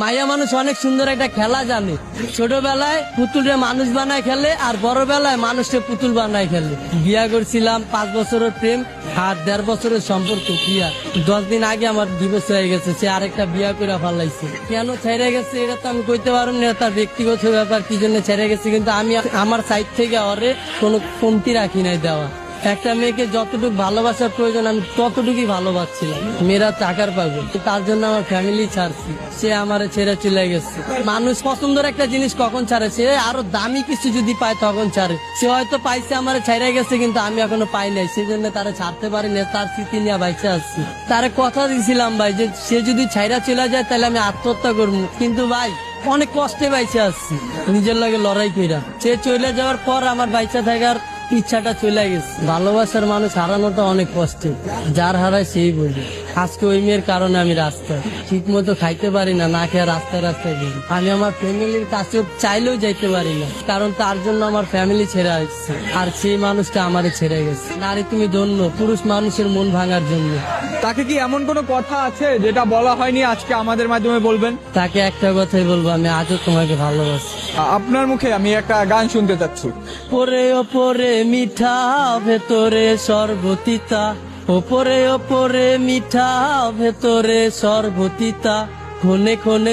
মাইয়া মানুষ অনেক সুন্দর একটা খেলা জানে। ছোটবেলায় পুতুলরে মানুষ বানায় খেলে, আর বড় বেলায় মানুষকে পুতুল বানায় খেলে। বিয়া করছিলাম 5 বছরের প্রেম আর 1.5 বছরের সম্পর্ক। বিয়া 10 দিন আগে আমার ডিভোর্স হয়ে গেছে, সে আরেকটা বিয়া করে ফেলাইছে। কেন ছেড়ে গেছে এটা তো আমি কইতে পারবো না, তার ব্যক্তিগত ব্যাপার, কি জন্য ছেড়ে গেছে। কিন্তু আমি আমার সাইড থেকে ওরে কোনো কমতি রাখি নাই দেওয়া। একটা মেয়েকে যতটুকু ভালোবাসার প্রয়োজন আমি ততটুকুই ভালোবাসছিলাম। মেয়েরা চাকার পাবে, তার জন্য আমার ফ্যামিলি ছাড়ছি, সে আমার ছেড়ে চলে গেছে। মানুষ পছন্দের একটা জিনিস কখন ছাড়ে, সে আরো দামি কিছু যদি পায় তখন ছাড়ে। সে হয়তো পাইছে আমার ছেড়ে গেছে, কিন্তু আমি এখনো পাই নাই, সেই জন্য তারা ছাড়তে পারি না। তার স্মৃতি নিয়ে বাইচে আসছি। তারে কথা দিয়েছিলাম ভাই যে সে যদি ছাইরা চলে যায় তাহলে আমি আত্মহত্যা করবো, কিন্তু ভাই অনেক কষ্টে বাইচে আসছি নিজের লাগে লড়াই কইরা। সে চলে যাওয়ার পর আমার বাইচা থাকার ইচ্ছাটা চলে গেছে। ভালোবাসার মানুষ হারানোটা অনেক কষ্টে, যার হারায় সেই বোঝে। আজকে ওই মেয়ের কারণে আমি রাস্তায় ঠিক মতো খাইতে পারি না, না খেয়ে রাস্তায় রাস্তায় ঘুরি। আমি আমার ফ্যামিলির কাছে চাইলেও যাইতে পারি না, কারণ তার জন্য আমার ফ্যামিলি ছেড়ে আসছে, আর সেই মানুষটা আমারে ছেড়ে গেছে। নারী তুমি ধন্য, পুরুষ মানুষের মন ভাঙার জন্য। তাকে কি এমন কোনো কথা আছে যেটা বলা হয়নি, আজকে আমাদের মাধ্যমে বলবেন? তাকে একটা কথাই বলবো, আমি আজও তোমাকে ভালোবাসি। আপনার মুখে আমি একটা গান শুনতে চাচ্ছি। ওপরে ওপরে মিঠা, ভেতরে সর্বতিতা। ওপরে ওপরে মিঠা, ভেতরে সর্বতিতা। ক্ষণে ক্ষণে